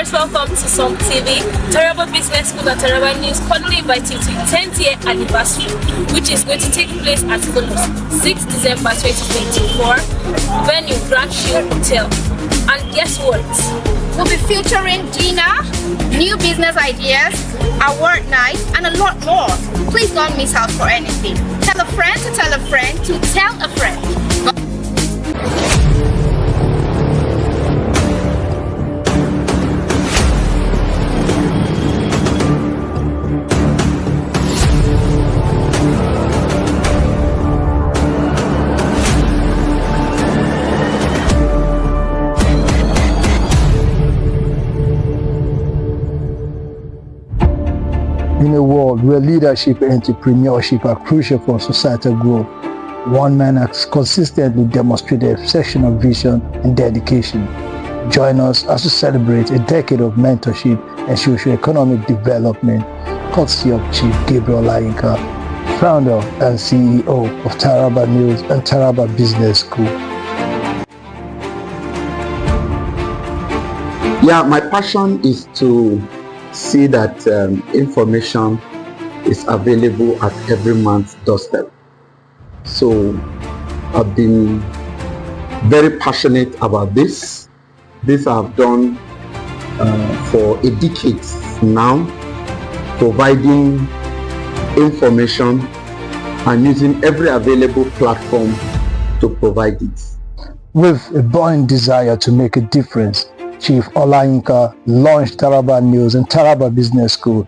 most welcome to SUMTV. Taraba Business School and Taraba News cordially invite you to its 10th year anniversary, which is going to take place as follows: 6 December 2024, venue Grand Shield Hotel. And guess what? We'll be featuring dinner, new business ideas, award night, and a lot more. Please don't miss out for anything. Tell a friend to tell a friend to tell a friend. In a world where leadership and entrepreneurship are crucial for societal growth, one man has consistently demonstrated exceptional vision and dedication. Join us as we celebrate a decade of mentorship and socio-economic development, courtesy of Chief Gabriel Olayinka, founder and CEO of Taraba News and Taraba Business School. Yeah, my passion is to see that information is available at every man's doorstep. So I've been very passionate about this. This I've done for a decade now, providing information and using every available platform to provide it. With a burning desire to make a difference, Chief Olayinka launched Taraba News and Taraba Business School,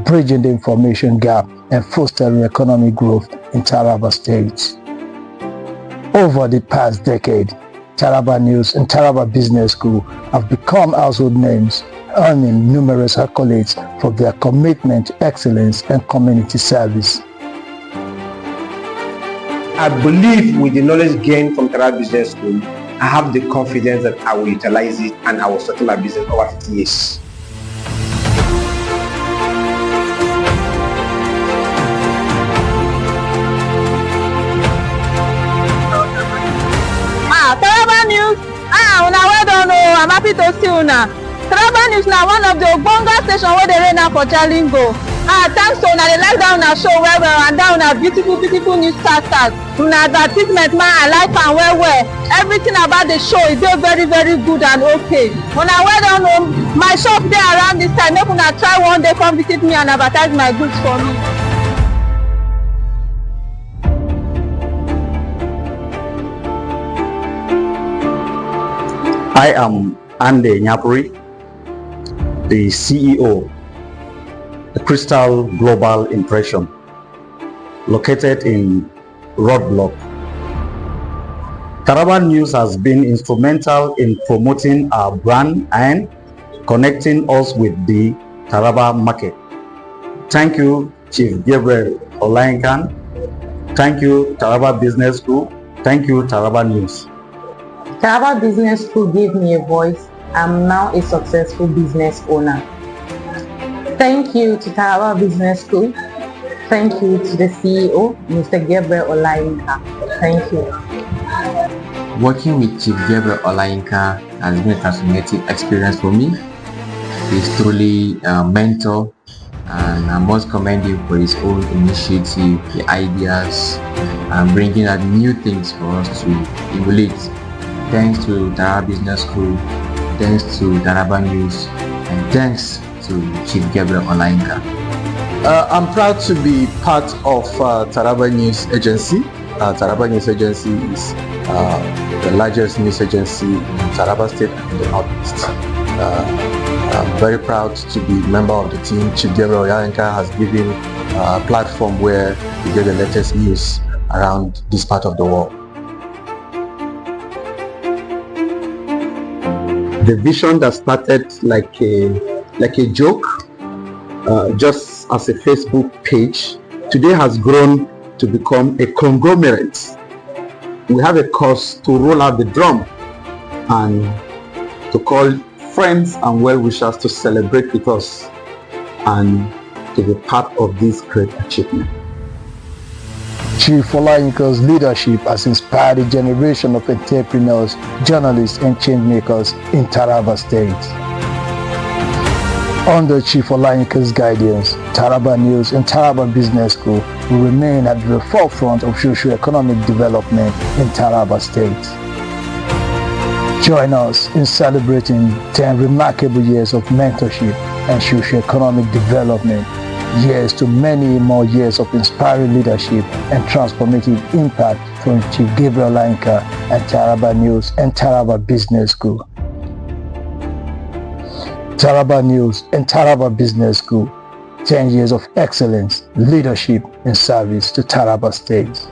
bridging the information gap and fostering economic growth in Taraba State. Over the past decade, Taraba News and Taraba Business School have become household names, earning numerous accolades for their commitment to excellence and community service. I believe with the knowledge gained from Taraba Business School, I have the confidence that I will utilize it and I will settle my business over 50 years. Taraba News, una well done. I'm happy to see una. Taraba News na one of the Ogbonge station where they reign now for Jalingo. Thanks to una, they like that una show well and that una beautiful newscasters. Una advertisement man, I like am well. Everything about the show is very good and okay. Una well done. My shop there around this time. Make una try one day come visit me and advertise my goods for me. I am Ande Nyapuri, the CEO, the Crystal Global Impression, located in Roadblock. Taraba News has been instrumental in promoting our brand and connecting us with the Taraba market. Thank you, Chief Gabriel Olayinka. Thank you, Taraba Business School. Thank you, Taraba News. Taraba Business School gave me a voice. I'm now a successful business owner. Thank you to Taraba Business School. Thank you to the CEO, Mr. Gabriel Olayinka. Thank you. Working with Chief Gabriel Olayinka has been a transformative experience for me. He's truly a mentor, and I must commend him for his own initiative, the ideas, and bringing out new things for us to emulate. Thanks to Taraba Business School, thanks to Taraba News, and thanks to Chief Gabriel Olayinka. I'm proud to be part of Taraba News Agency. Taraba News Agency is the largest news agency in Taraba State and in the Northeast. I'm very proud to be a member of the team. Chief Gabriel Olayinka has given a platform where we get the latest news around this part of the world. The vision that started like a joke, just as a Facebook page, today has grown to become a conglomerate. We have a cause to roll out the drum and to call friends and well-wishers to celebrate with us and to be part of this great achievement. Chief Olayinka's leadership has inspired a generation of entrepreneurs, journalists, and changemakers in Taraba State. Under Chief Olayinka's guidance, Taraba News and Taraba Business School will remain at the forefront of socio-economic development in Taraba State. Join us in celebrating 10 remarkable years of mentorship and socio-economic development, years to many more years of inspiring leadership and transformative impact from Chief Gabriel Olayinka and Taraba News and Taraba Business School. Taraba News and Taraba Business School, 10 years of excellence, leadership, and service to Taraba State.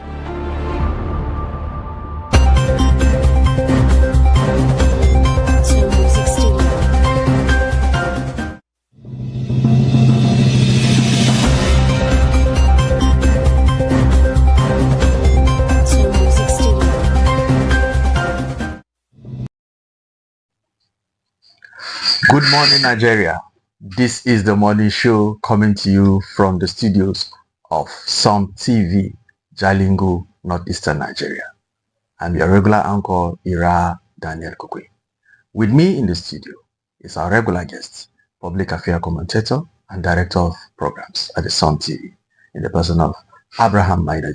Good morning, Nigeria. This is the morning show coming to you from the studios of SUMTV, Jalingo, Northeastern Nigeria. I'm your regular anchor, Ira Daniel Kukwe. With me in the studio is our regular guest, public affairs commentator and director of programs at the SUMTV, in the person of Abraham Maida.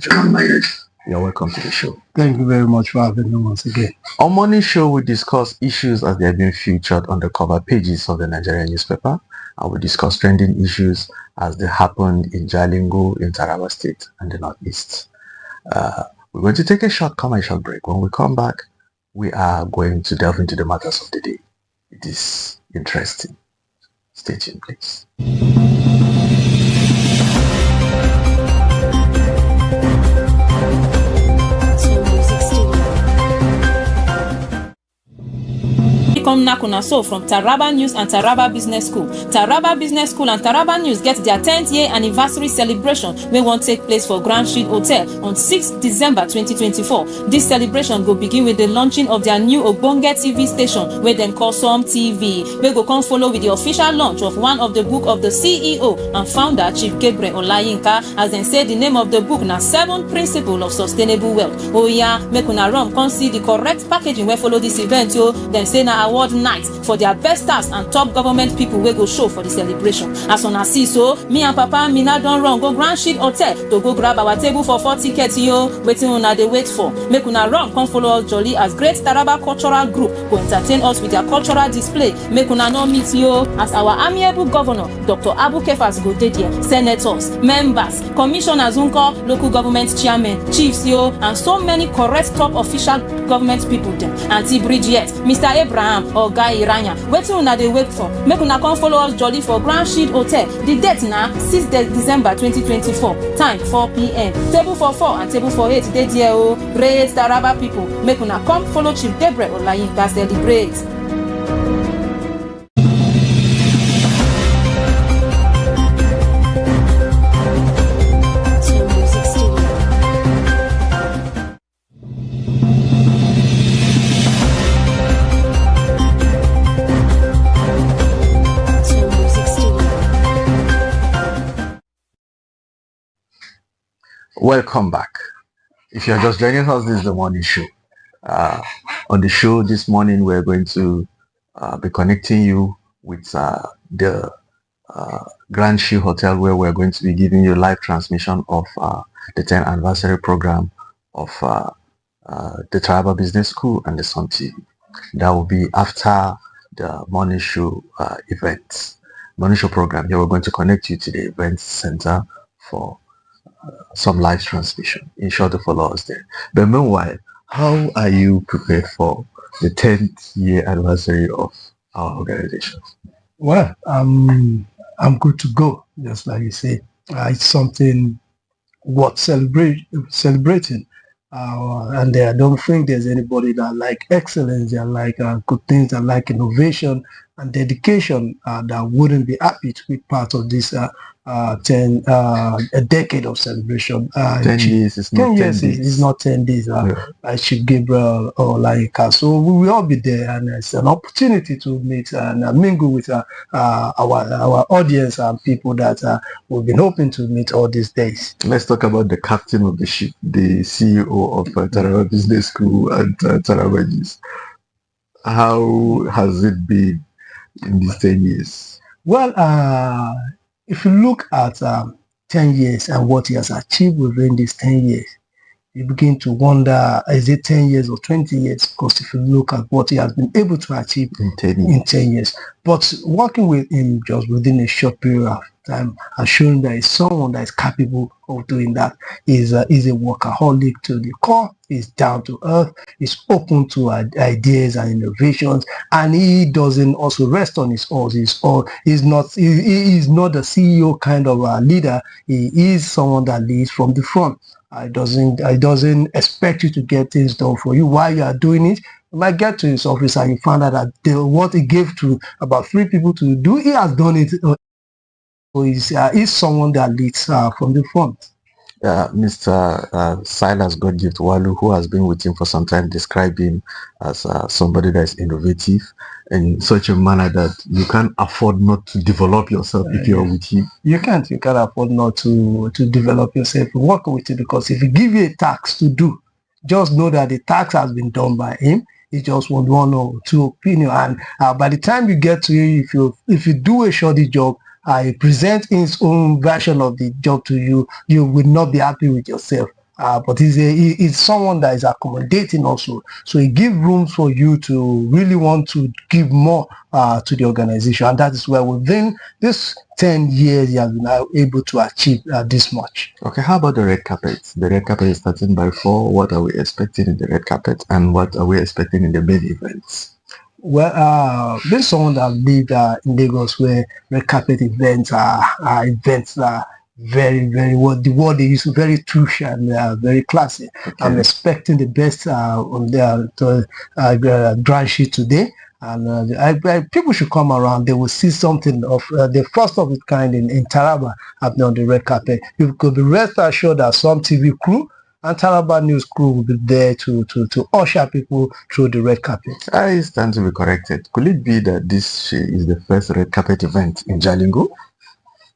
You're welcome to the show. Thank you very much for having me once again. On morning show, we discuss issues as they have been featured on the cover pages of the Nigerian newspaper, and we discuss trending issues as they happened in Jalingo, in Taraba State, and the Northeast. We're going to take a short commercial break. When we come back, we are going to delve into the matters of the day. It is interesting. Stay tuned, please. Come Nakuna so from Taraba News and Taraba Business School. Taraba Business School and Taraba News get their 10th year anniversary celebration wey wan take place for Grand Shield Hotel on 6th December 2024. This celebration go begin with the launching of their new Ogbonge TV station wey dem call SUMTV, wey go come follow with the official launch of one of the book of the CEO and founder Chief Gabriel Olayinka. As dem say, the name of the book na 7 Principles of Sustainable Wealth. Oh yeah, make una run come see the correct packaging wey follow this event yo. Dem say na award night for their best stars and top government people wey go show for the celebration. As una see so, me and Papa Mina don run go Grand Shield Hotel to go grab our table for 4 tickets yo. Wetin una dey wait for? Make una run come follow us jolly as Great Taraba Cultural Group go entertain us with their cultural display. Make una no meet yo as our amiable governor Dr. Abu Kefas go dey there, senators, members, commissioners unko, local government chairmen, chiefs yo, and so many correct top official government people dem. Auntie Bridget, Mr. Abraham, Oga Iranya, wetin una dey wait for? Make una come follow us jolly for Grand Shield Hotel. The date na 6th December 2024. Time 4 p.m. Table for 4 and table for 8 dey there o. Great Taraba people, make una come follow Chief Gabriel Olayinka celebrate. Welcome back. If you're just joining us, this is the morning show. On the show this morning, we're going to be connecting you with the Grand Shield Hotel, where we're going to be giving you live transmission of the 10th anniversary program of the Taraba Business School and the SUMTV. That will be after the morning show morning show program. Here we're going to connect you to the event center for some live transmission. Ensure to follow us there. But meanwhile, how are you prepared for the 10th year anniversary of our organization? Well, I'm good to go. Just like you say, it's something worth celebrating. And I don't think there's anybody that like excellence, that like good things, that like innovation and dedication, that wouldn't be happy to be part of this a decade of celebration. 10 years is not 10 years days. Is not 10 days. Chief Gabriel Olayinka. So we will all be there, and it's an opportunity to meet and mingle with our audience and people that we've been hoping to meet all these days. Let's talk about the captain of the ship, the CEO of Taraba Business School and Taraba News. How has it been in these 10 years? Well, if you look at 10 years and what he has achieved within these 10 years, you begin to wonder, is it 10 years or 20 years? Because if you look at what he has been able to achieve in 10 years. But working with him just within a short period of time has shown that he's someone that is capable of doing that. He's a workaholic to the core. He's down to earth. He's open to ideas and innovations. And he doesn't also rest on his oars. He's not a CEO kind of a leader. He is someone that leads from the front. I doesn't expect you to get things done for you while you are doing it. You might get to his office and you find out that what he gave to about 3 people to do, he has done it. So he's someone that leads from the front. Mr. Silas Godgift Walu, who has been with him for some time, described him as somebody that is innovative in such a manner that you can't afford not to develop yourself if you're with him. You can't afford not to develop yourself, work with it, because if he give you a task to do, just know that the task has been done by him. He just want 1 or 2 opinions, and by the time you get to it, if you do a shoddy job, he present his own version of the job to you, you will not be happy with yourself. But he's someone that is accommodating also. So he gives room for you to really want to give more to the organization. And that is where within this 10 years, he has been able to achieve this much. Okay, how about the red carpet? The red carpet is starting by 4. What are we expecting in the red carpet? And what are we expecting in the main events? Well, there's someone that lived in Lagos where red carpet events are events that very, very what the word they use, very touche and very classy. Okay. I'm expecting the best on the grand sheet today, and people should come around. They will see something of the first of its kind in Taraba happening on the red carpet. You could be rest assured that SUMTV crew and Taraba News crew will be there to usher people through the red carpet. I stand to be corrected. Could it be that this is the first red carpet event in Jalingo?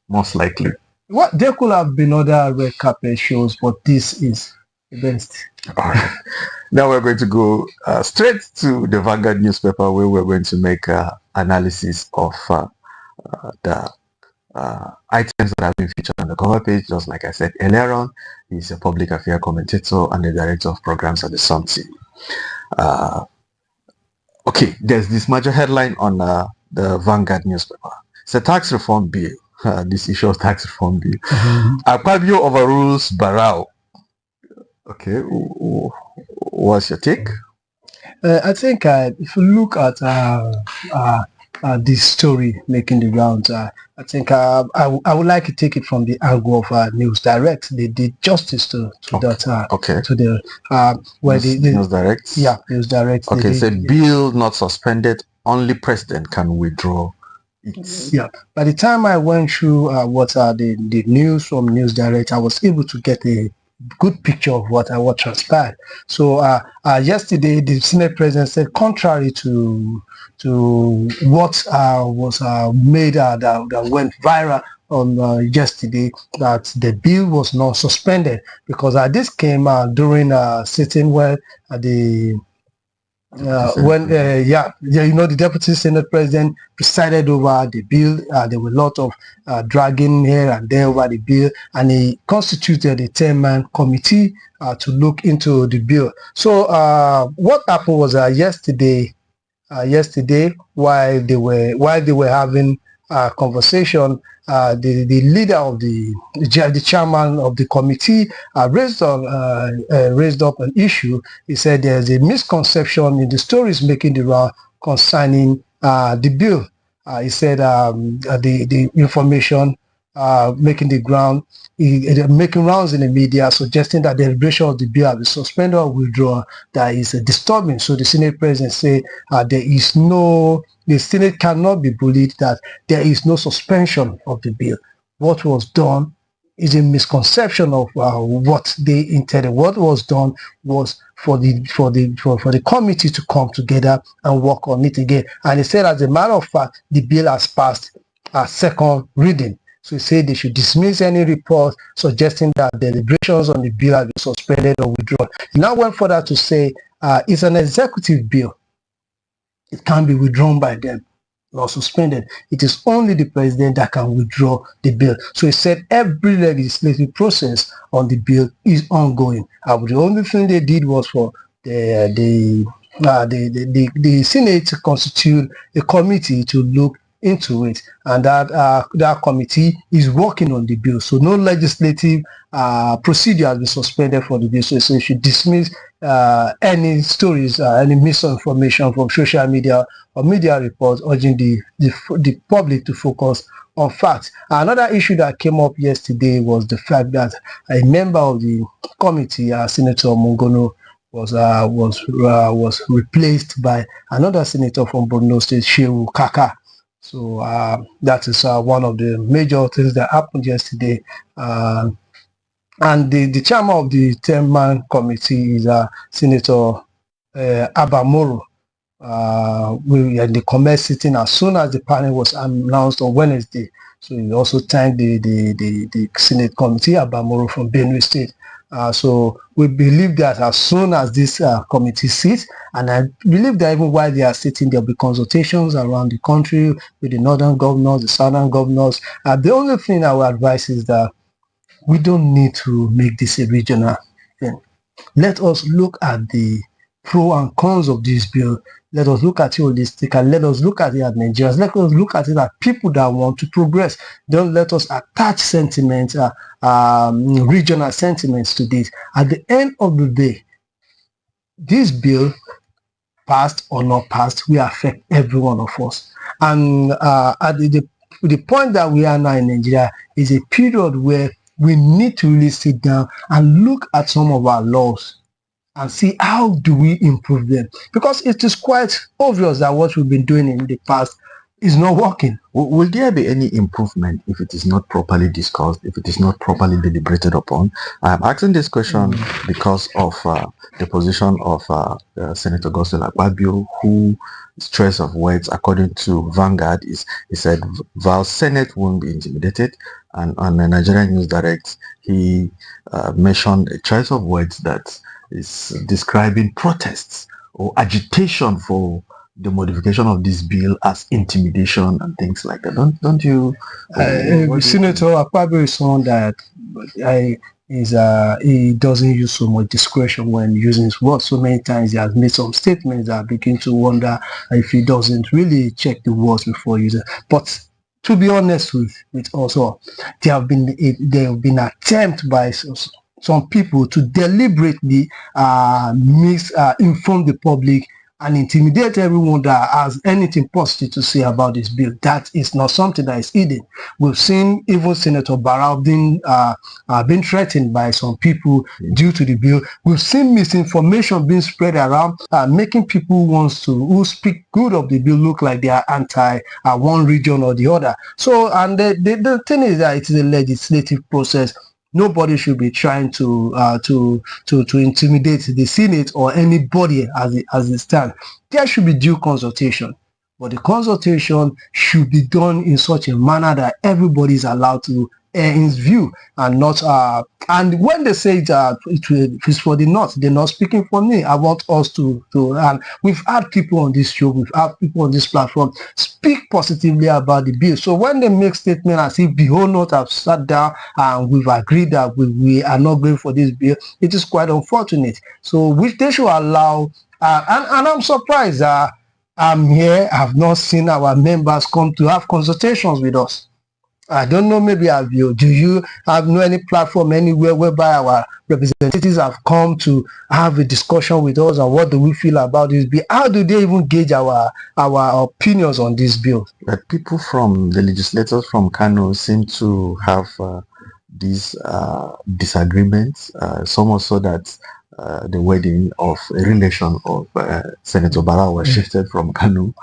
Most likely. Well, there could have been other red carpet shows, but this is the best. All right. Now we're going to go straight to the Vanguard newspaper, where we're going to make analysis of the items that have been featured on the cover page. Just like I said earlier on, he's a public affairs commentator and the director of programs at the SUMTV. Okay, there's this major headline on the Vanguard newspaper. It's a tax reform bill. This issue of tax reform bill. Akpabio overrules Barao. Okay, what's your take? I think if you look at this story making the rounds, I think I would like to take it from the angle of News Direct. They did justice to that. Okay. To the where News Direct. Yeah, News Direct. Okay, it's a bill not suspended. Only president can withdraw. Yeah. By the time I went through what are the news from News Direct, I was able to get a good picture of what transpired. So yesterday, the Senate President said, contrary to what was made that went viral on yesterday, that the bill was not suspended, because this came during a sitting where the the Deputy Senate President presided over the bill. There were a lot of dragging here and there over the bill, and he constituted a 10-man committee to look into the bill. So what happened was yesterday, while they were having a conversation, the leader of the chairman of the committee raised up an issue. He said there's a misconception in the stories making the round concerning the bill. He said the information making rounds in the media suggesting that the deliberation of the bill has been suspended or withdrawn, that is disturbing. So the Senate President said the Senate cannot be bullied, that there is no suspension of the bill. What was done is a misconception of what they intended. What was done was for the committee to come together and work on it again. And he said, as a matter of fact, the bill has passed a second reading. So he said they should dismiss any report suggesting that the deliberations on the bill have been suspended or withdrawn. He now went further to say it's an executive bill. It can't be withdrawn by them. not suspended. It is only the president that can withdraw the bill. So he said every legislative process on the bill is ongoing. The only thing they did was for the Senate to constitute a committee to look into it, and that committee is working on the bill. So no legislative procedure has been suspended for the bill. So it should dismiss any stories, any misinformation from social media or media reports urging the public to focus on facts. Another issue that came up yesterday was the fact that a member of the committee, Senator Mongono, was replaced by another senator from Borno State, Shehu Kaka. So that is one of the major things that happened yesterday. And the chairman of the 10-man committee is Senator Abamoro. We had the comment sitting as soon as the panel was announced on Wednesday. So he also thanked the Senate committee, Abamoro from Benue State. So we believe that as soon as this committee sits, and I believe that even while they are sitting, there will be consultations around the country with the northern governors, the southern governors. The only thing I would advise is that we don't need to make this a regional thing. Let us look at the pros and cons of this bill. Let us look at it holistically. Let us look at it as Nigerians. Let us look at it as people that want to progress. Don't let us attach sentiments, regional sentiments to this. At the end of the day, this bill, passed or not passed, will affect every one of us. And at the point that we are now in Nigeria is a period where we need to really sit down and look at some of our laws and see how do we improve them, because it is quite obvious that what we've been doing in the past is not working. Will there be any improvement if it is not properly discussed, if it is not properly deliberated upon? I'm asking this question because of the position of Senator Godswill Akpabio, who choice of words, according to Vanguard, is he said Val Senate won't be intimidated, and on the Nigerian News Direct he mentioned a choice of words that is describing protests or agitation for the modification of this bill as intimidation and things like that. Don't you? Senator Akpabio is someone that he doesn't use so much discretion when using his words. So many times he has made some statements that I begin to wonder if he doesn't really check the words before using. But to be honest with also, there have been attempts by some people to deliberately misinform the public and intimidate everyone that has anything positive to say about this bill. That is not something that is hidden. We've seen even Senator Barrow being threatened by some people due to the bill. We've seen misinformation being spread around, making people who speak good of the bill look like they are anti one region or the other. So, and the thing is that it is a legislative process. Nobody should be trying to intimidate the Senate or anybody as it stands. There should be due consultation, but the consultation should be done in such a manner that everybody is allowed to air his view and not. And when they say that it is for the North, they're not speaking for me. I want us to. And we've had people on this show, we've had people on this platform speak positively about the bill. So when they make statement as if the whole North have sat down and we've agreed that we are not going for this bill, it is quite unfortunate. So which they should allow. And I'm surprised that I'm here. I've not seen our members come to have consultations with us. I don't know, maybe have you. Do you have any platform anywhere whereby our representatives have come to have a discussion with us, and what do we feel about this bill? How do they even gauge our opinions on this bill? But people from the legislators from Kano seem to have these disagreements, so much so that the wedding of a relation of Senator Barrow was shifted from Kano.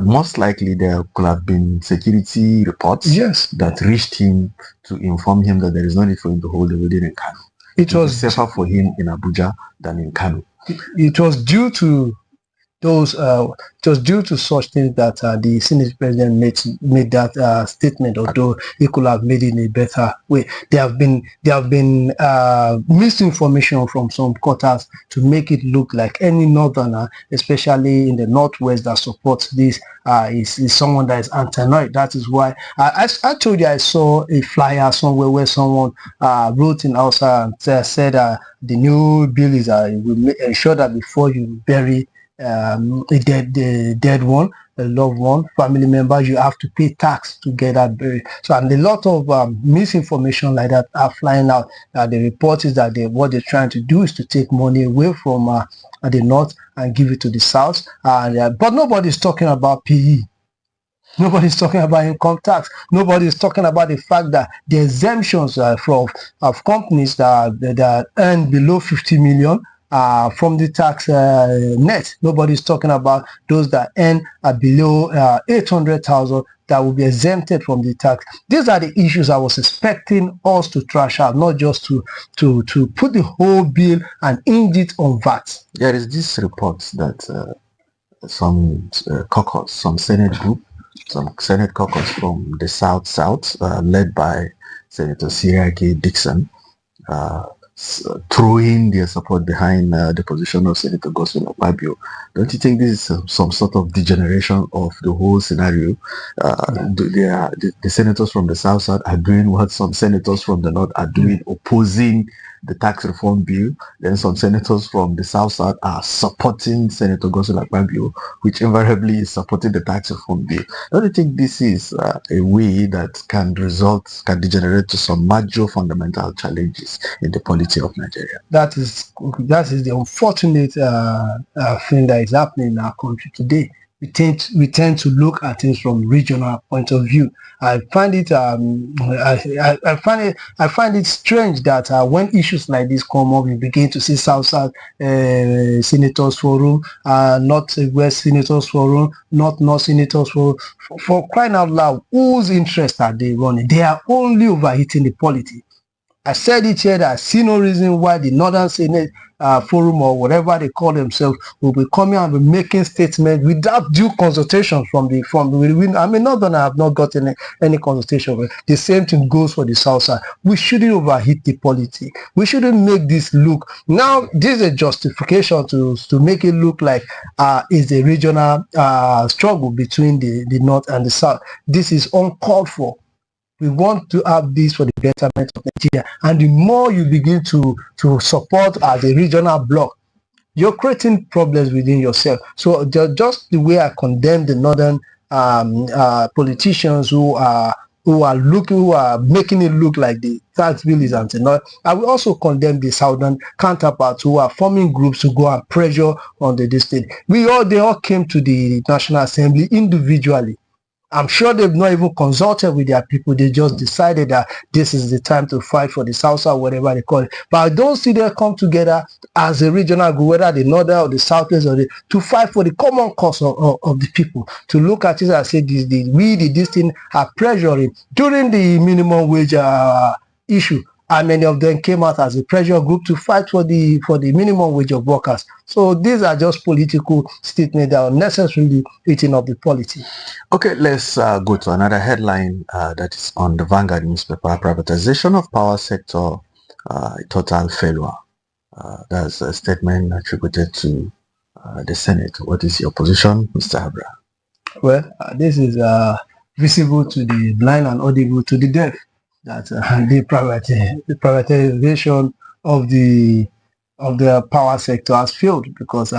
Most likely there could have been security reports that reached him to inform him that there is no need for him to hold the wedding in Kano. It was safer for him in Abuja than in Kano. It was due to those just due to such things that the Senate president made that statement, although he could have made it in a better way. There have been misinformation from some quarters to make it look like any northerner, especially in the northwest, that supports this is someone that is anti-North. That is why I told you I saw a flyer somewhere where someone wrote in Hausa and said the new bill is will ensure that before you bury the dead one, a loved one, family member, you have to pay tax to get that buried. So, and a lot of misinformation like that are flying out. The report is that what they're trying to do is to take money away from the north and give it to the south. But nobody's talking about PE. Nobody's talking about income tax. Nobody's talking about the fact that the exemptions of companies that earn below 50 million from the tax net. Nobody's talking about those that earn below 800,000 that will be exempted from the tax. These are the issues I was expecting us to trash out, not just to put the whole bill and hinge it on VAT. There is this report that some caucus, some Senate group, some Senate caucus from the South, led by Senator Siriake Dixon, throwing their support behind the position of Senator Godswill Akpabio. Don't you think this is some sort of degeneration of the whole scenario? The senators from the South are doing what some senators from the North are doing, opposing the tax reform bill. Then some senators from the South are supporting Senator Godswill Akpabio, which invariably is supporting the tax reform bill. Don't you think this is a way that can degenerate to some major fundamental challenges in the polity of Nigeria? That is the unfortunate thing that is happening in our country today. We tend to look at things from regional point of view. I find it strange that when issues like this come up, we begin to see South Senators Forum, North West Senators Forum, North Senators Forum. For crying out loud, whose interest are they running? They are only overheating the polity. I said it here that I see no reason why the Northern Senate Forum or whatever they call themselves will be coming and be making statements without due consultation from I mean, Northern, I have not gotten any consultation. The same thing goes for the South side. We shouldn't overheat the polity. We shouldn't make this look. Now, this is a justification to make it look like it's a regional struggle between the North and the South. This is uncalled for. We want to have this for the betterment of Nigeria. And the more you begin to support as a regional bloc, you're creating problems within yourself. So just the way I condemn the northern politicians who are making it look like the tax bill is anti-North, I will also condemn the southern counterparts who are forming groups to go and pressure on the state. They all came to the National Assembly individually. I'm sure they've not even consulted with their people. They just decided that this is the time to fight for the South or whatever they call it. But I don't see them come together as a regional group, whether the Northern or the Southwest, to fight for the common cause of the people. To look at it and say, this thing are pressuring during the minimum wage issue. And many of them came out as a pressure group to fight for the minimum wage of workers. So these are just political statements that are necessarily eating up the polity. Okay, let's go to another headline that is on the Vanguard newspaper. Privatization of power sector, total failure. That's a statement attributed to the Senate. What is your position, Mr. Abra? Well, this is visible to the blind and audible to the deaf. That the privatization of the power sector has failed because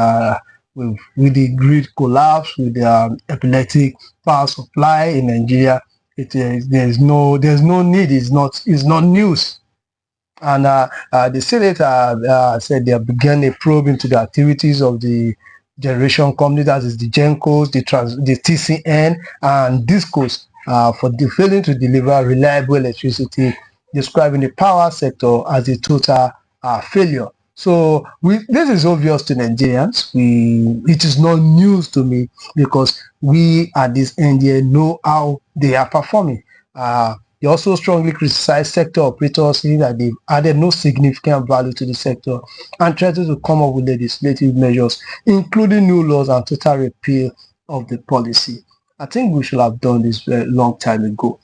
with the grid collapse, with the epileptic power supply in Nigeria, there's no need. It's not news. And the Senate said they have begun a probe into the activities of the generation company, that is the GENCOs, the TCN, and DISCOs. For failing to deliver reliable electricity, describing the power sector as a total failure. So this is obvious to Nigerians. It is not news to me because we at this end here know how they are performing. They also strongly criticized sector operators, saying that they've added no significant value to the sector and threatened to come up with legislative measures, including new laws and total repeal of the policy. I think we should have done this a long time ago.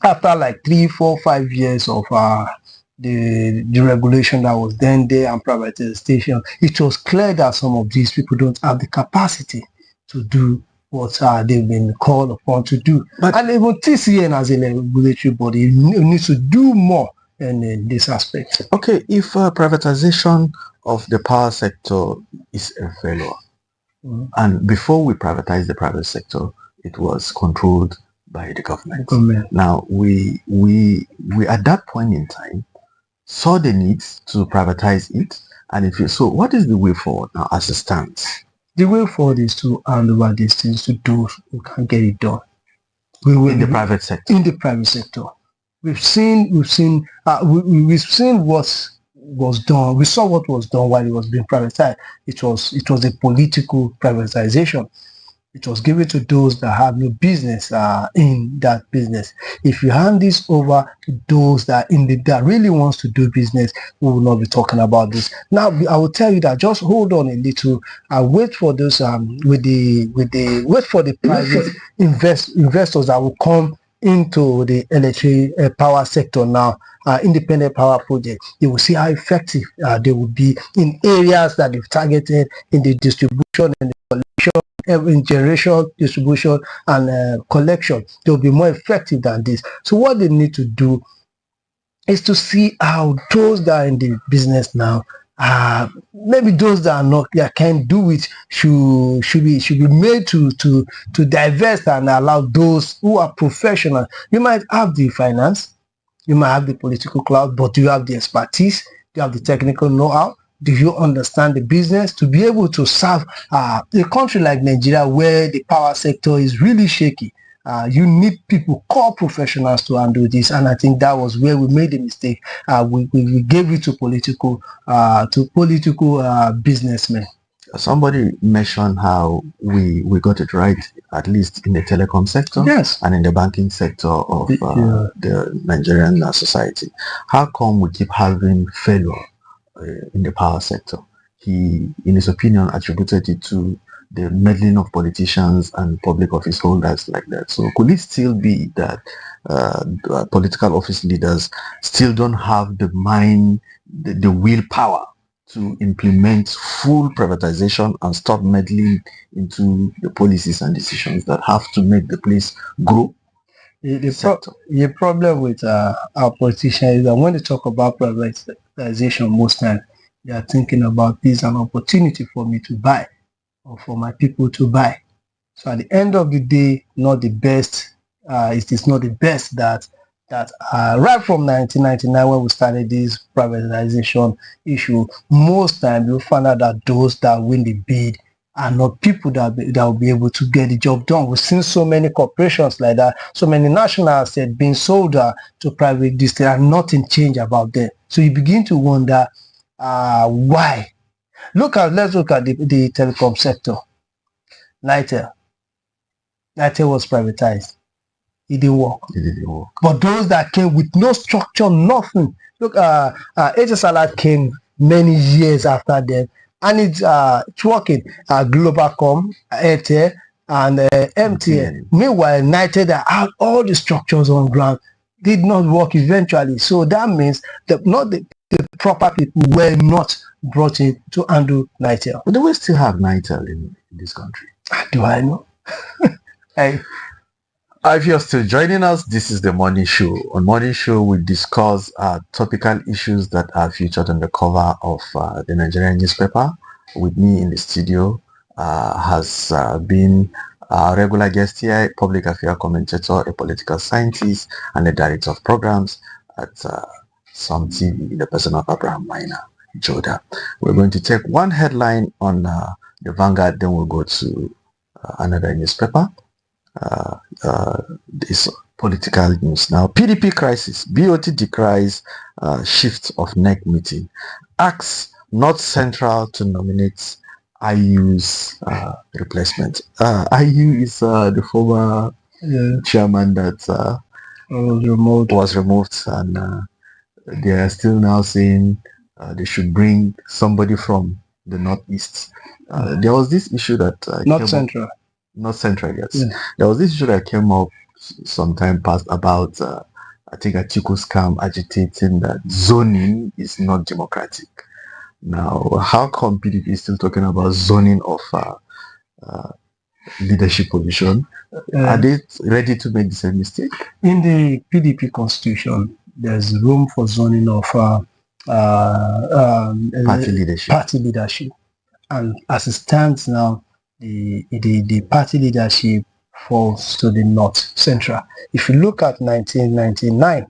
After like 3, 4, 5 years of the regulation that was then there and privatization, it was clear that some of these people don't have the capacity to do what they've been called upon to do. And even TCN as a regulatory body needs to do more in this aspect. Okay, if privatization of the power sector is a failure, and before we privatized the private sector, it was controlled by the government. Now we at that point in time saw the need to privatize it, and if so, what is the way forward now as it stands? The way forward is to hand over these things to those who can get it done. In the private sector. In the private sector, we've seen what was done. We saw what was done while it was being privatized. It was a political privatization. It was given to those that have no business in that business. If you hand this over to those that really wants to do business, we will not be talking about this. Now, I will tell you that just hold on a little. Wait for those wait for the private investors that will come into the electric power sector now, independent power projects. You will see how effective they will be in areas that they've targeted in the distribution and the collection, in generation, distribution, and collection. They'll be more effective than this. So what they need to do is to see how those that are in the business now, maybe those that are not, that can't do it, should be made to divest and allow those who are professional. You might have the finance, you might have the political clout, but do you have the expertise? Do you have the technical know-how? Do you understand the business to be able to serve a country like Nigeria, where the power sector is really shaky? You need people, core professionals, to handle this, and I think that was where we made a mistake. We gave it to political businessmen. Somebody mentioned how we got it right, at least in the telecom sector, yes, and in the banking sector of the Nigerian society. How come we keep having failure in the power sector? He, in his opinion, attributed it to the meddling of politicians and public office holders like that. So could it still be that political office leaders still don't have the mind, the willpower to implement full privatization and stop meddling into the policies and decisions that have to make the place grow? The problem with our politicians is that when they talk about privatization, most times they are thinking about this an opportunity for me to buy, or for my people to buy. So at the end of the day, not the best. It is not the best that right from 1999, when we started this privatization issue, most times you'll find out that those that win the bid are not people that will be able to get the job done. We've seen so many corporations like that, so many national assets being sold to private districts, and nothing changed about them. So you begin to wonder why. Let's look at the telecom sector. Nitel was privatized. It didn't work. But those that came with no structure, nothing. Look, HSLR came many years after them, and it's working. Globalcom, Airtel, and MTN. Meanwhile, Nitel, that had all the structures on ground, did not work eventually. So that means that not the proper people were not brought in to handle Nitel. But do we still have Nitel in this country? Do I know? If you're still joining us, this is the Morning Show. On Morning Show, we discuss topical issues that are featured on the cover of the Nigerian newspaper. With me in the studio has been a regular guest here, public affairs commentator, a political scientist, and a director of programs at SUMTV, the person of Abraham Minor Joda. We're going to take one headline on the Vanguard, then we'll go to another newspaper. This political news now. PDP crisis. BOT decries shift of NEC meeting. Asks North Central to nominate IU's replacement. IU is the former chairman that was removed, and they are still now saying they should bring somebody from the northeast. There was this issue that North Central. North Central, yes. There was this issue that came up some time past about I think Atiku scam agitating that zoning is not democratic. Now, how come PDP is still talking about zoning of leadership position? Are they ready to make the same mistake? In the PDP constitution, there's room for zoning of party leadership. And as it stands now, the party leadership falls to the North Central. If you look at 1999,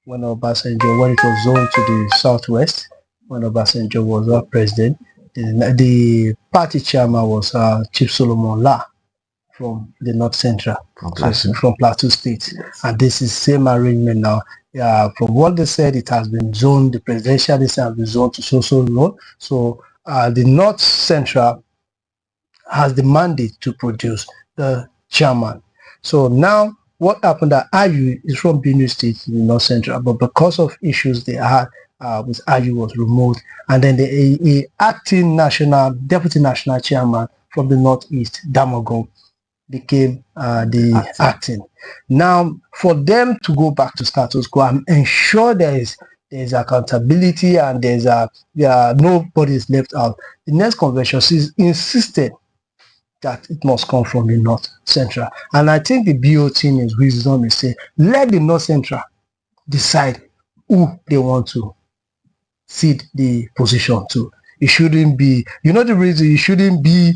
when Obasanjo, when it was zoned to the Southwest, when Obasanjo was our president, the party chairman was Chief Solomon La from the North Central, from Plateau State. Yes. And this is same arrangement now. From what they said, it has been zoned, the presidential list has been zoned to so zone. So the North Central has the mandate to produce the chairman. So now what happened that Ayu is from Benue State in the North Central, but because of issues they had with Ayu was removed, and then the acting deputy national chairman from the Northeast, Damagum, became the acting. Now, for them to go back to status quo, I'm ensure there's accountability and there's nobody is left out. The next convention is insisted that it must come from the North Central. And I think the BOT in his wisdom is say, let the North Central decide who they want to cede the position to. It shouldn't be, the reason it shouldn't be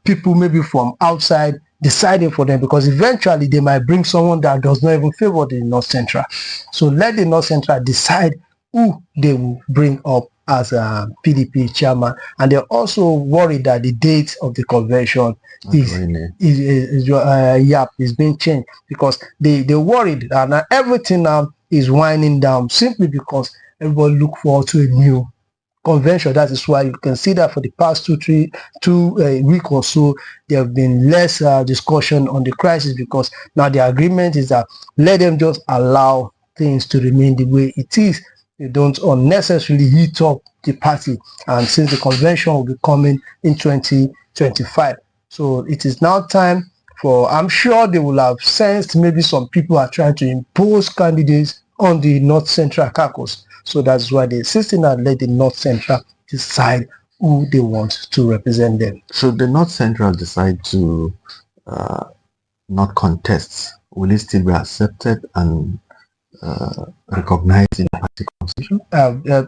people maybe from outside deciding for them, because eventually they might bring someone that does not even favor the North Central. So let the North Central decide who they will bring up as a PDP chairman. And they're also worried that the date of the convention is being changed, because they're worried that everything now is winding down simply because everybody look forward to a new convention. That is why you can see that for the past two week or so, there have been less discussion on the crisis, because now the agreement is that let them just allow things to remain the way it is. They don't unnecessarily heat up the party, and since the convention will be coming in 2025, so it is now time for, I'm sure they will have sensed maybe some people are trying to impose candidates on the North Central caucus. So that's why they're insisting that let the North Central decide who they want to represent them. So the North Central decide to not contest, will it still be accepted and recognized in the party constitution?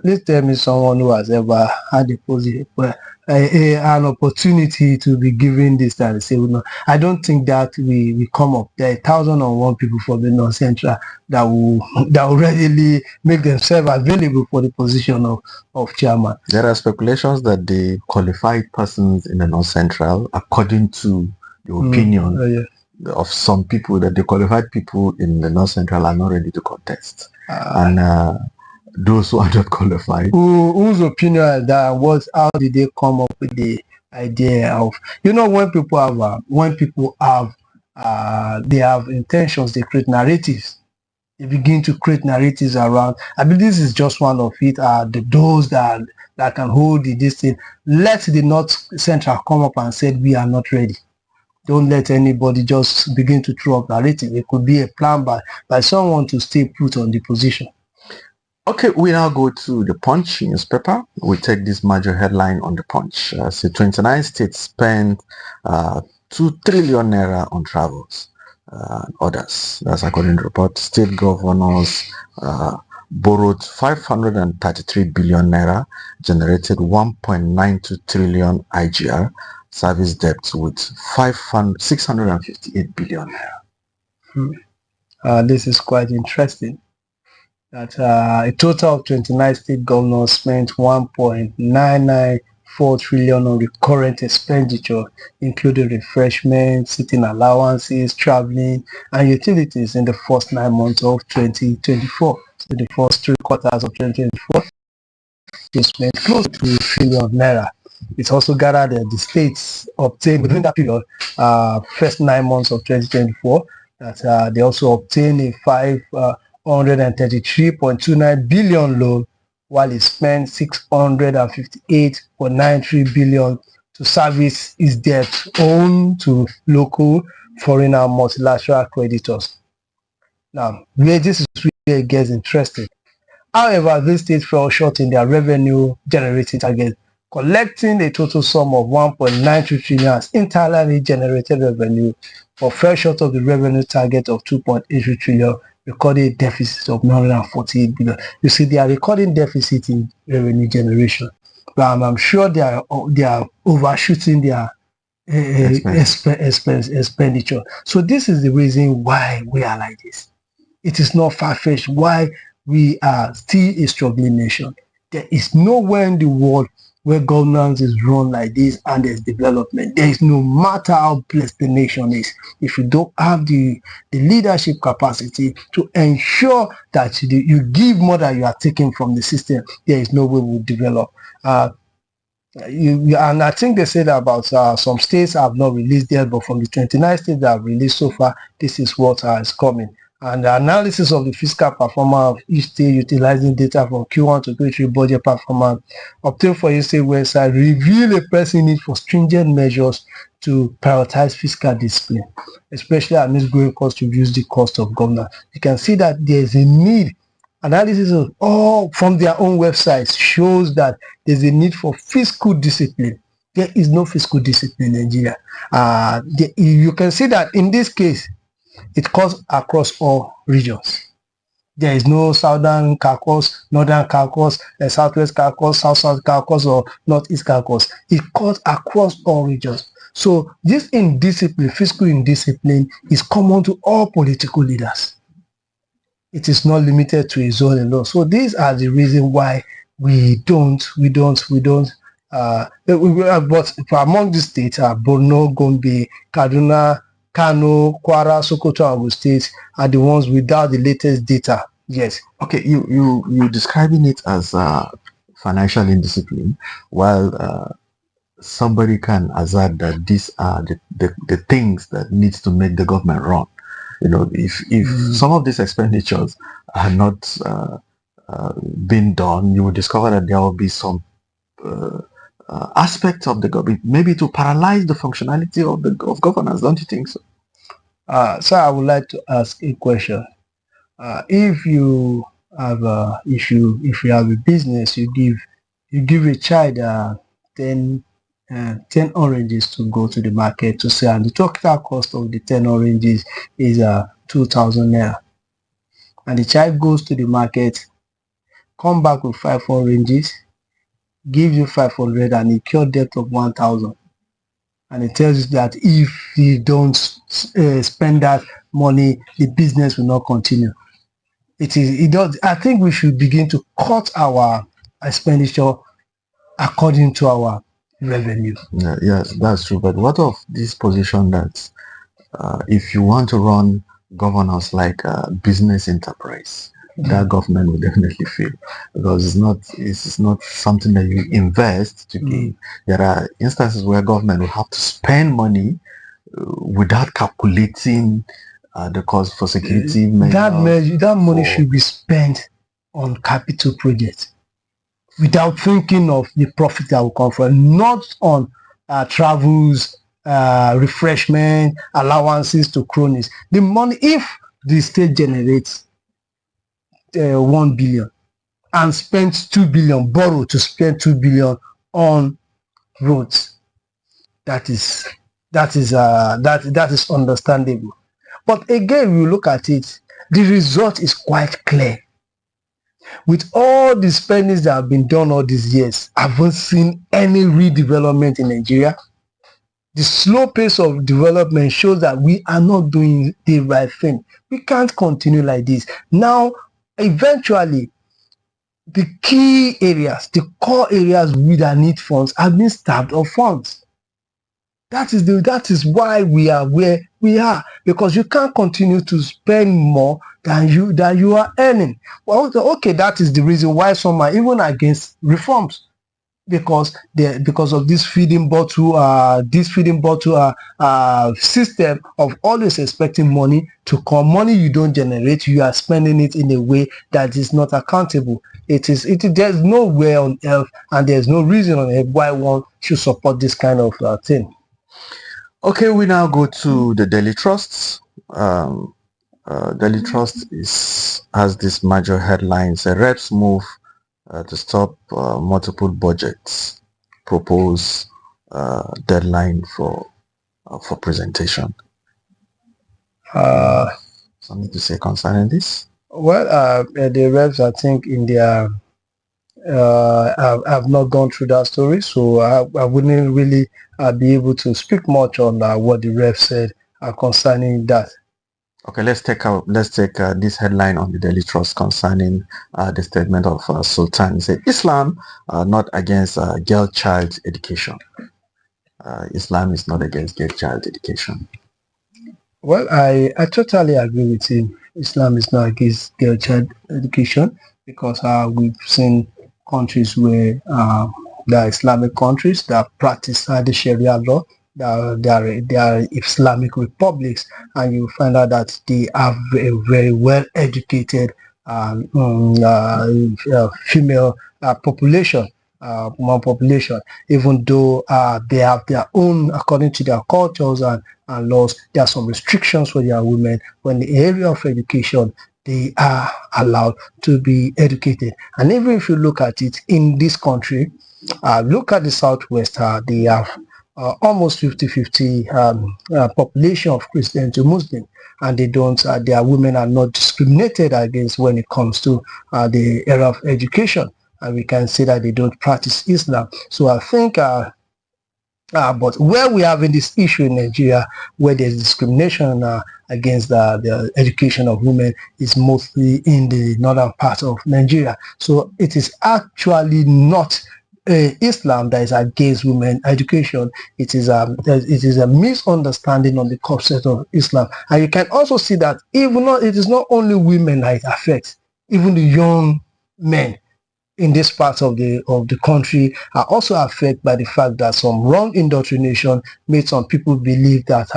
Please tell me someone who has ever had an opportunity to be given this that they say, no. I don't think that we come up. There are 1,001 people from the North Central that will readily make themselves available for the position of chairman. There are speculations that the qualified persons in the North Central, according to the opinion of some people, that the qualified people in the North Central are not ready to contest, and those who are not qualified. Whose opinion is that? How did they come up with the idea of, when people have they have intentions, they create narratives. They begin to create narratives around. I mean, this is just one of it. Those that can hold this thing. Let the North Central come up and say we are not ready. Don't let anybody just begin to throw up narrative. It could be a plan by someone to stay put on the position. Okay, we now go to the Punch newspaper. We take this major headline on the Punch. 29 states spend 2 trillion naira on travels. Others, that's according to the report. State governors borrowed 533 billion naira, generated 1.92 trillion IGR, service debts with 658 billion naira. This is quite interesting. That a total of 29 state governors spent 1.994 trillion on recurrent expenditure, including refreshments, sitting allowances, traveling, and utilities in the first 9 months of 2024. So the first 3 quarters of 2024, they spent close to 1 trillion naira. It's also gathered that the states obtained within that period, first 9 months of 2024, that they also obtained a 533.29 billion loan, while it spent 658.93 billion to service its debt owed to local, foreign, and multilateral creditors. Now, this is where it gets interesting. However, these states fell short in their revenue generating target, collecting a total sum of 1.93 trillion as internally generated revenue, but fell short of the revenue target of 2.83 trillion, recording a deficit of 948 billion. You see, they are recording deficit in revenue generation, but I'm sure they are overshooting their expenditure. So this is the reason why we are like this. It is not far-fetched why we are still a struggling nation. There is nowhere in the world where governance is run like this and there's development. There is, no matter how blessed the nation is, if you don't have the leadership capacity to ensure that you give more than you are taking from the system, there is no way we'll develop. And I think they said about some states have not released yet, but from the 29 states that have released so far, this is what is coming. And the analysis of the fiscal performance of each state utilizing data from Q1 to Q3 budget performance obtained for each state website reveal a pressing need for stringent measures to prioritize fiscal discipline, especially amidst growing costs to reduce the cost of governance. You can see that there is a need. Analysis of all from their own websites shows that there's a need for fiscal discipline. There is no fiscal discipline in Nigeria. You can see that in this case, it cuts across all regions. There is no southern caucus, northern caucus, southwest caucus, south caucus, or northeast caucus. It cuts across all regions. So this indiscipline, fiscal indiscipline, is common to all political leaders. It is not limited to a zone alone. So these are the reasons why we don't. But among the states are Borno, Gombe, Kaduna, Kano, Kwara, Sokoto, and Ogun states are the ones without the latest data. Yes. Okay, you describing it as financial indiscipline, while somebody can assert that these are the things that needs to make the government run. You know, if some of these expenditures are not being done, you will discover that there will be some aspects of the government, maybe to paralyze the functionality of governance. Don't you think so? So I would like to ask a question. If you have if you have a business, you give a child 10 oranges to go to the market to sell, and the total cost of the 10 oranges is 2,000 naira, and the child goes to the market, come back with 5 oranges, give you 500, and incur debt of 1,000, and it tells you that if you don't spend that money, the business will not continue. I think we should begin to cut our expenditure according to our revenue. Yes, that's true. But what of this position that if you want to run governance like a business enterprise, that government will definitely fail, because it's not something that you invest to gain. There are instances where government will have to spend money without calculating the cost for security measures. That money should be spent on capital projects without thinking of the profit that will come from, not on travels, refreshment, allowances to cronies. The money, if the state generates 1 billion and spends 2 billion, borrow to spend 2 billion on roads, that is understandable. But again, we look at it, the result is quite clear. With all the spendings that have been done all these years, I haven't seen any redevelopment in Nigeria. The slow pace of development shows that we are not doing the right thing. We can't continue like this. Now, eventually, the key areas, the core areas that need funds have been starved of funds. That is why we are where we are, because you can't continue to spend more than you are earning. Well, okay, that is the reason why some are even against reforms. because of this feeding bottle system of always expecting money to come. Money you don't generate, you are spending it in a way that is not accountable. There's nowhere on earth and there's no reason on earth why one should support this kind of thing. Okay, we now go to the Daily Trusts. Daily Trust has this major headlines: reps move to stop multiple budgets, propose deadline for presentation. Something to say concerning this? Well, the reps, I think, in their I've not gone through that story, so I wouldn't really be able to speak much on what the reps said concerning that. Okay, let's take this headline on the Daily Trust concerning the statement of Sultan. He said, Islam not against girl child education. Islam is not against girl child education. Well, I totally agree with him. Islam is not against girl child education, because we've seen countries where there are Islamic countries that practice the Sharia law. They are Islamic republics, and you find out that they have a very well educated female population, woman population, even though they have their own, according to their cultures and laws, there are some restrictions for their women. When the area of education, they are allowed to be educated. And even if you look at it in this country, look at the Southwest, they have almost 50-50 population of Christian to Muslim, and they don't their women are not discriminated against when it comes to the area of education, and we can say that they don't practice Islam. So I think but where we have in this issue in Nigeria, where there's discrimination against the education of women, is mostly in the northern part of Nigeria. So it is actually not Islam that is against women education. It is a misunderstanding on the concept of Islam. And you can also see that it is not only women that it affects, even the young men in this part of the country are also affected by the fact that some wrong indoctrination made some people believe that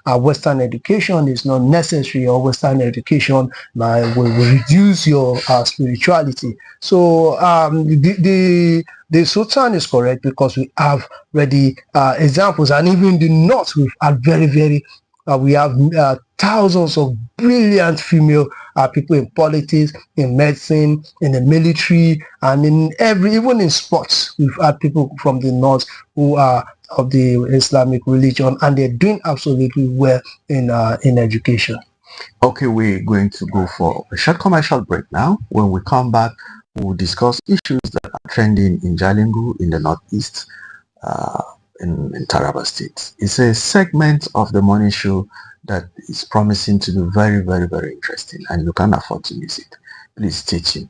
Western education is not necessary, or Western education will reduce your spirituality. So the Sultan is correct, because we have already examples, and even in the north we've had we have thousands of brilliant female people in politics, in medicine, in the military, and even in sports. We've had people from the north who are of the Islamic religion, and they're doing absolutely well in education. Okay, we're going to go for a short commercial break now. When we come back, we'll discuss issues that are trending in Jalingo in the northeast, in Taraba State. It's a segment of the morning show that is promising to be very, very, very interesting, and you can't afford to miss it. Please stay tuned.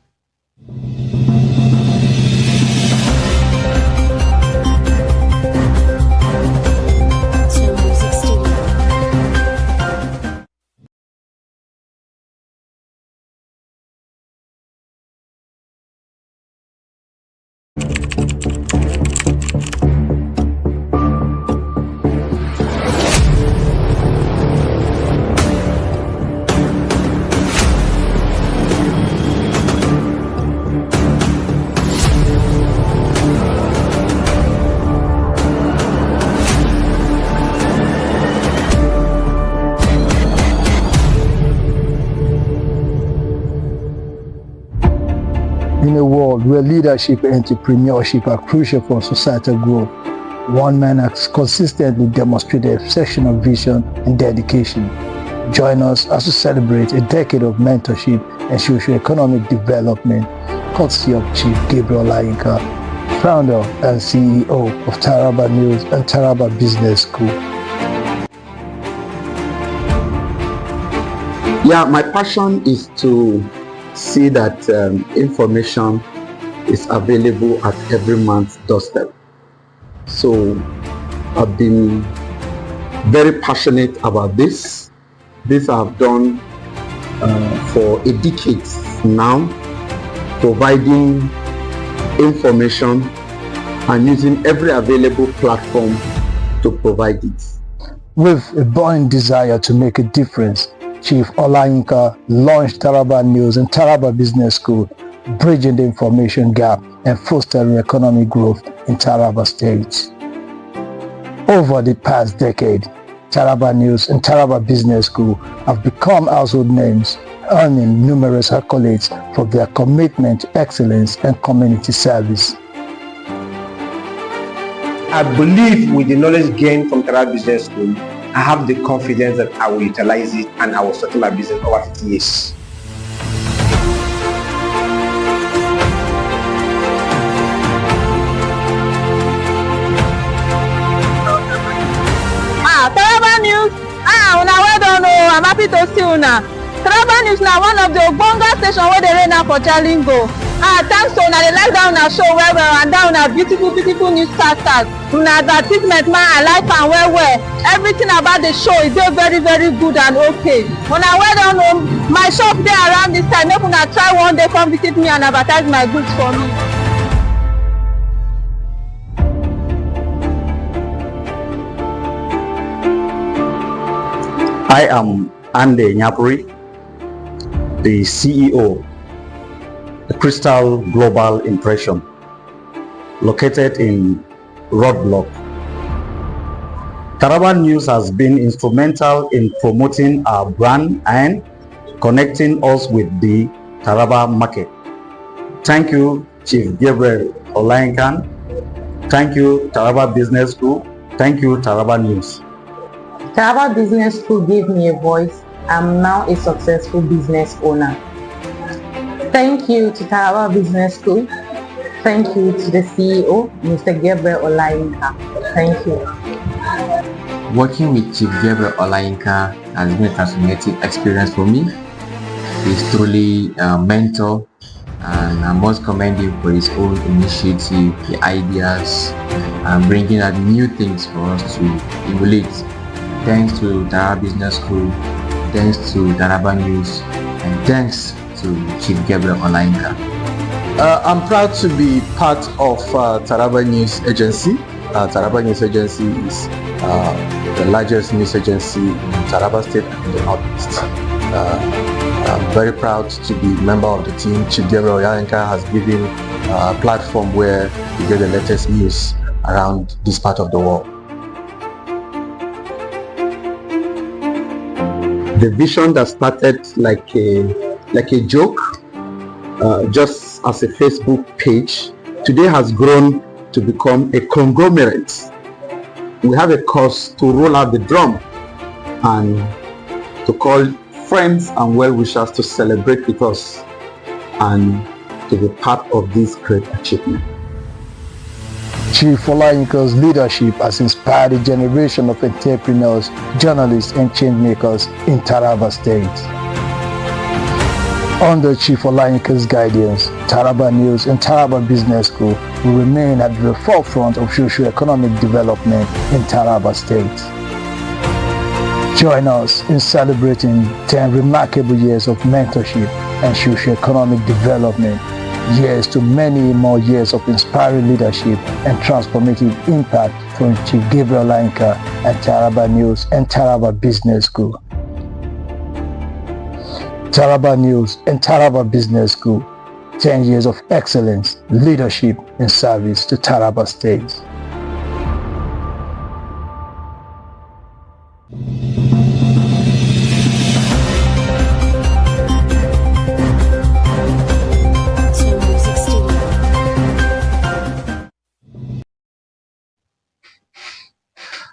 In a world where leadership and entrepreneurship are crucial for societal growth, one man has consistently demonstrated exceptional vision and dedication. Join us as we celebrate a decade of mentorship and socio-economic development, courtesy of Chief Gabriel Olayinka, founder and CEO of Taraba News and Taraba Business School. Yeah, my passion is to see that information is available at every man's doorstep. So I've been very passionate about this. This I've done for a decade now, providing information and using every available platform to provide it. With a burning desire to make a difference, Chief Olayinka launched Taraba News and Taraba Business School, bridging the information gap and fostering economic growth in Taraba State. Over the past decade, Taraba News and Taraba Business School have become household names, earning numerous accolades for their commitment to excellence and community service. I believe with the knowledge gained from Taraba Business School, I have the confidence that I will utilize it and I will settle my business over 50 years. Taraba News, una well done o, I'm happy to see una. Taraba News na one of the ogbonge station wey dey reign now for Jalingo. Thanks to una, dey like that una show well well and that una beautiful newscasters. Una advertisement man, I like am well well. Everything about the show e dey very good and okay. Una well done o, my shop dey around this time, make una try one day come visit me and advertise my goods for me. I am Ande Nyapuri, the CEO, the Crystal Global Impression, located in Roadblock. Taraba News has been instrumental in promoting our brand and connecting us with the Taraba market. Thank you, Chief Gabriel Olayinka. Thank you, Taraba Business School. Thank you, Taraba News. Taraba Business School gave me a voice. I'm now a successful business owner. Thank you to Taraba Business School. Thank you to the CEO, Mr. Gabriel Olayinka. Thank you. Working with Chief Gabriel Olayinka has been a transformative experience for me. He's truly a mentor, and I must commend him for his own initiative, the ideas, and bringing out new things for us to emulate. Thanks to Taraba Business School, thanks to Taraba News, and thanks to Chief Gabriel Olayinka. I'm proud to be part of Taraba News Agency. Taraba News Agency is the largest news agency in Taraba State and in the Northeast. I'm very proud to be a member of the team. Chief Gabriel Olayinka has given a platform where you get the latest news around this part of the world. The vision that started like a joke, just as a Facebook page, today has grown to become a conglomerate. We have a cause to roll out the drum and to call friends and well-wishers to celebrate with us and to be part of this great achievement. Chief Olayinka's leadership has inspired a generation of entrepreneurs, journalists, and changemakers in Taraba State. Under Chief Olayinka's guidance, Taraba News and Taraba Business School will remain at the forefront of socio-economic development in Taraba State. Join us in celebrating 10 remarkable years of mentorship and socio-economic development. Years to many more years of inspiring leadership and transformative impact from Chief Gabriel Olayinka and Taraba News and Taraba Business School. Taraba News and Taraba Business School, 10 years of excellence, leadership, and service to Taraba State.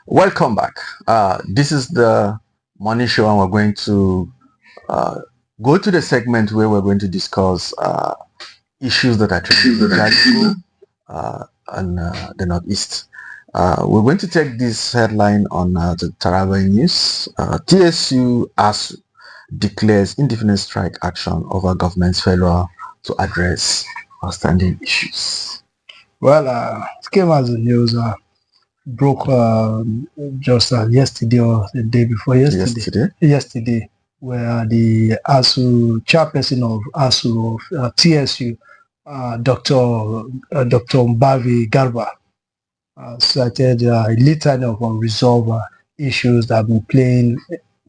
Welcome back. This is the morning show, and we're going to go to the segment where we're going to discuss issues that are trending in Jalingo and the Northeast. We're going to take this headline on the Taraba News. TSU ASU declares indefinite strike action over government's failure to address outstanding issues. Well, it came as the news broke just yesterday or the day before yesterday, where the ASU chairperson of ASU of TSU, Dr. Mbavi Garba, cited a litany of unresolved issues that have been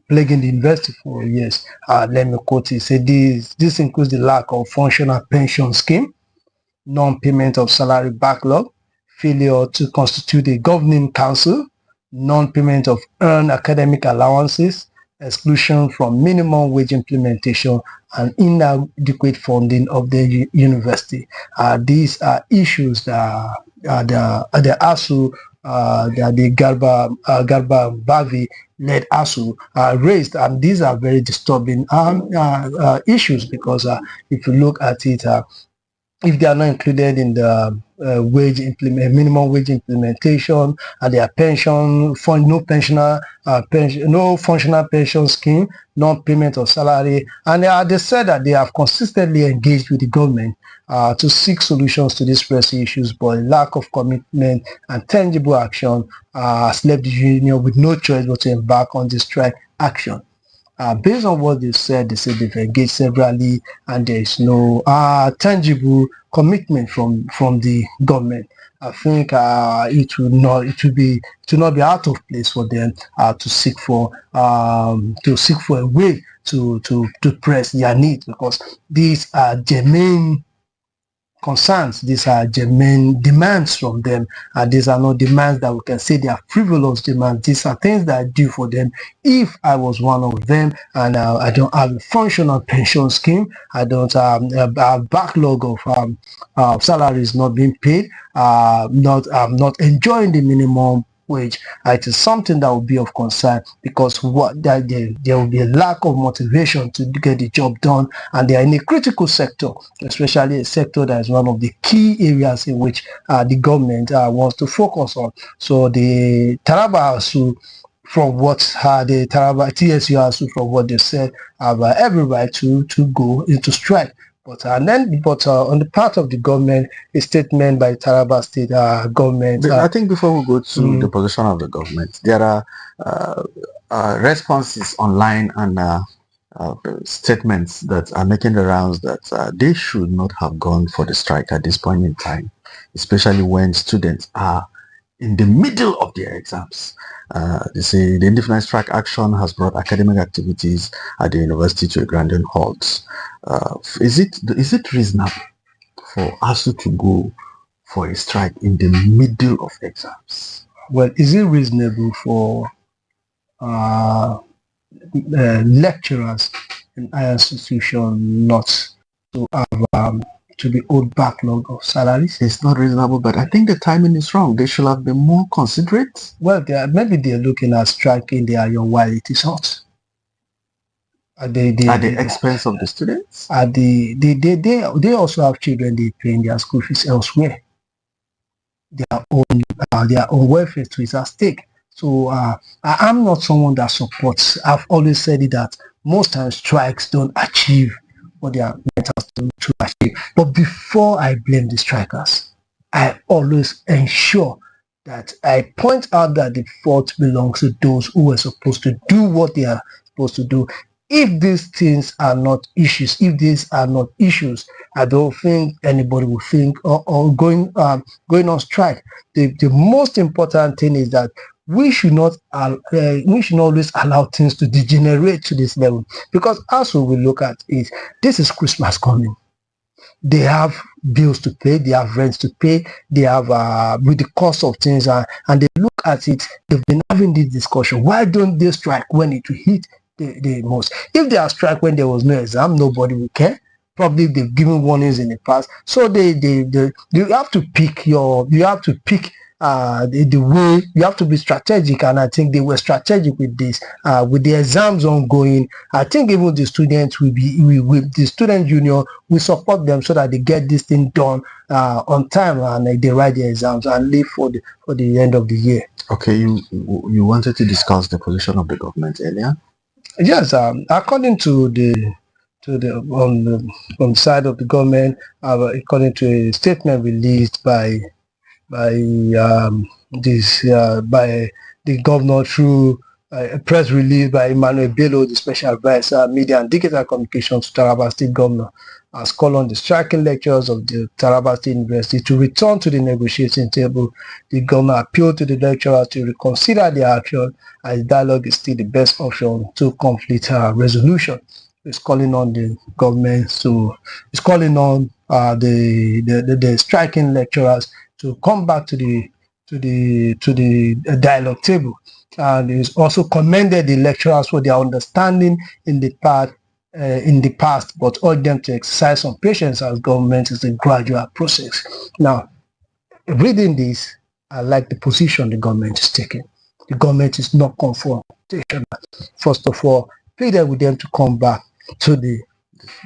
plaguing the university for years. Let me quote it. Say this includes the lack of functional pension scheme, non-payment of salary backlog, failure to constitute a governing council, non-payment of earned academic allowances, exclusion from minimum wage implementation, and inadequate funding of the university. These are issues that the ASU, the Garba Bavi led ASU raised, and these are very disturbing issues because if you look at it, if they are not included in the minimum wage implementation, and their pension fund, no pensioner pension, no functional pension scheme, no payment of salary, and they said that they have consistently engaged with the government to seek solutions to these pressing issues, but lack of commitment and tangible action has left the union with no choice but to embark on this strike action. Based on what they said they've engaged severally, and there is no tangible commitment from the government. I think it will not be out of place for them to seek for a way to press their needs, because these are genuine concerns. These are genuine demands from them. These are not demands that we can say they are frivolous demands. These are things that I do for them. If I was one of them, and I don't have a functional pension scheme, I don't have a backlog of salaries not being paid, I'm not enjoying the minimum wage, it is something that will be of concern, because there will be a lack of motivation to get the job done, and they are in a critical sector, especially a sector that is one of the key areas in which the government wants to focus on. So the Taraba ASU, from what the Taraba TSU ASU, from what they said, have every right to go into strike. But on the part of the government, a statement by Taraba State government. I think before we go to the position of the government, there are responses online and statements that are making the rounds that they should not have gone for the strike at this point in time, especially when students are in the middle of their exams. They say the indefinite strike action has brought academic activities at the university to a grinding halt. Is it reasonable for ASU to go for a strike in the middle of exams? Well, is it reasonable for lecturers in higher institution not to have to be owed backlog of salaries? It's not reasonable, but I think the timing is wrong. They should have been more considerate. Well, maybe they're looking at striking the iron while it is hot. At the expense of the students? They also have children they pay in their school fees elsewhere. Their own welfare too is at stake. So I'm not someone that supports. I've always said it that most times strikes don't achieve what they are meant to achieve. But before I blame the strikers, I always ensure that I point out that the fault belongs to those who were supposed to do what they are supposed to do. If these things are not issues, I don't think anybody will think or going on strike. The most important thing is that we should not always allow things to degenerate to this level, because as we will look at it, this is Christmas coming. They have bills to pay, they have rents to pay, they have with the cost of things, and they look at it. They've been having this discussion. Why don't they strike when it will hit the most? If they are strike when there was no exam, nobody will care. Probably they've given warnings in the past. So you have to pick the way. You have to be strategic, and I think they were strategic with this. With the exams ongoing, I think even the students with the student union will support them so that they get this thing done on time, and they write the exams and leave for the end of the year. Okay, you wanted to discuss the position of the government earlier. Yes, according to on the side of the government, according to a statement released by the governor through a press release by Emmanuel Bello, the Special Advisor, Media and Digital Communications to Taraba State Governor, has called on the striking lecturers of the Taraba State University to return to the negotiating table. The governor appealed to the lecturers to reconsider their action, as dialogue is still the best option to conflict resolution. It's calling on the government it's calling on the striking lecturers to come back to the dialogue table. And he's also commended the lecturers for their understanding in the past, but urged them to exercise some patience as government is a gradual process. Now, reading this, I like the position the government is taking. The government is not confrontational. First of all, pleaded with them to come back to the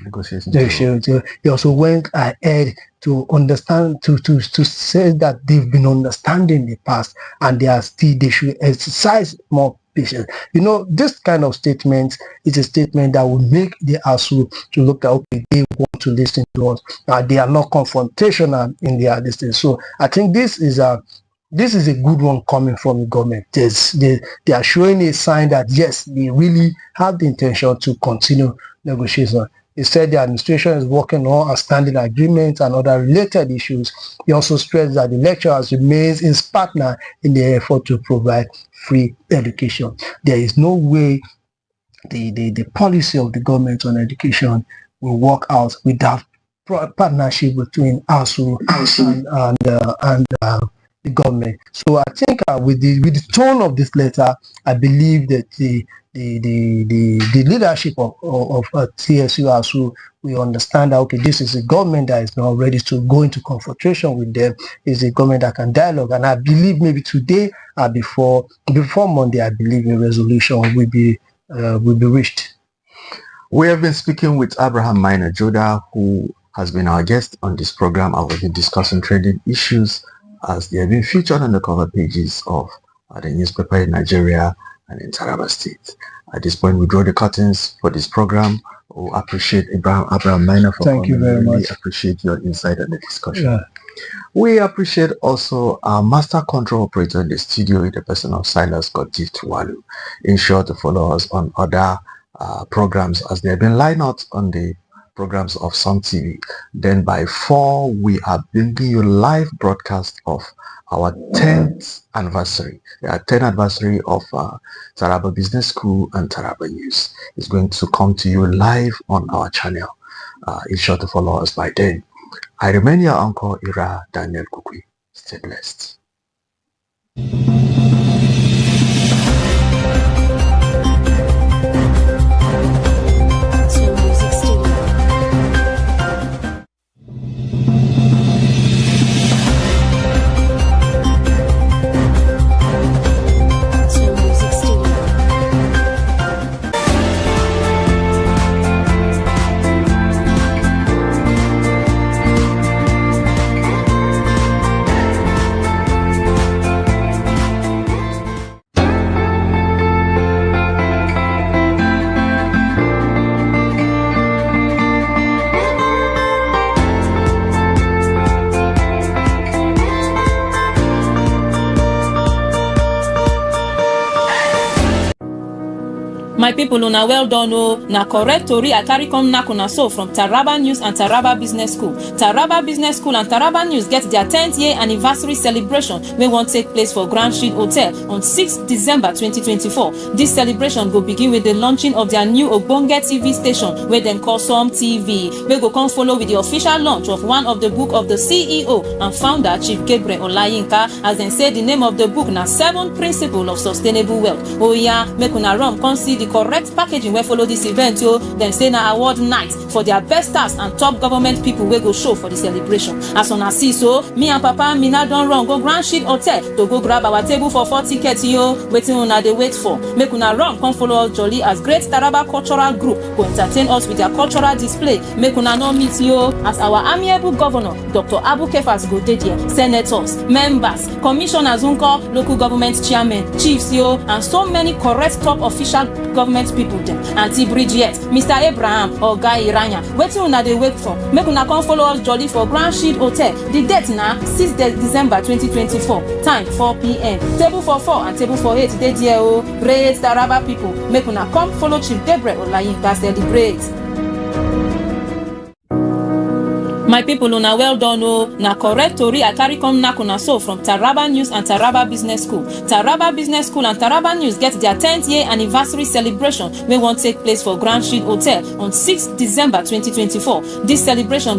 negotiation. He also went ahead to understand, to say that they've been understanding the past and they should exercise more patience. You know, this kind of statement is a statement that will make the ASU to look at, okay, they want to listen to us. They are not confrontational in their distance. So I think this is a good one coming from the government. They are showing a sign that yes, they really have the intention to continue negotiation. He said the administration is working on outstanding agreements and other related issues. He also stressed that the lecturers remains its partner in the effort to provide free education. There is no way the policy of the government on education will work out without partnership between ASU and the government. So I think with the tone of this letter, I believe that the leadership of TSU ASU will understand that, okay, this is a government that is now ready to go into confrontation with them. It's a government that can dialogue, and I believe maybe today or before Monday, I believe a resolution will be reached. We have been speaking with Abraham Minor Joda, who has been our guest on this program. I will be discussing trending issues as they have been featured on the cover pages of the newspaper in Nigeria and in Taraba State. At this point, we draw the curtains for this program. We appreciate Abraham Minor for coming. Thank you very much. We appreciate your insight and the discussion. Yeah. We appreciate also our master control operator in the studio, in the person of Silas Godjiv Tuwalu. Ensure to follow us on other programs as they have been lined out on the programs of SUMTV. Then by 4, we are bringing you live broadcast of our 10th anniversary. The 10th anniversary of Taraba Business School and Taraba News is going to come to you live on our channel. Ensure to follow us by then. I remain your uncle Ira Daniel Kukui. Stay blessed. My people, una well done. Na correct tori I carry come knack una so from Taraba News and Taraba Business School. Taraba Business School and Taraba News get their 10th year anniversary celebration wey wan take place for Grand Street Hotel on 6th December 2024. This celebration go begin with the launching of their new Ogbonge TV station wey dem call SUMTV, wey go come follow with the official launch of one of the book of the CEO and founder Chief Gabriel Olayinka, as dem say the name of the book na 7 Principles of Sustainable Wealth. Oh yeah, make una run come see the correct packaging wey follow this event. Dem say na award night for their best stars and top government people wey go show for the celebration. As una see so, me and Papa Mina don run go Grand Street Hotel to go grab our table for 4 tickets. Wetin una dey wait for? Make una run come follow us jolly as Great Taraba Cultural Group go entertain us with their cultural display. Make una no meet as our amiable governor Dr. Abu Kefas go dey there, senators, members, commissioners, local government chairmen, chiefs and so many correct top official government government people dem, Aunty Bridget, Mr. Abraham, Oga Iranya. Wetin una dey wait for? Make una come follow us jolly for Grand Shield Hotel. The date na 6 December 2024. Time 4 p.m. Table for 4 and table for 8 dey there o. Great Taraba people, make una come follow Chief Gabriel Olayinka celebrate. My people, una well done o. Na correct tori I carry come knack una so from Taraba News and Taraba Business School. Taraba Business School and Taraba News get their 10th year anniversary celebration wey wan take place for Grand Shield Hotel on 6 December 2024. This celebration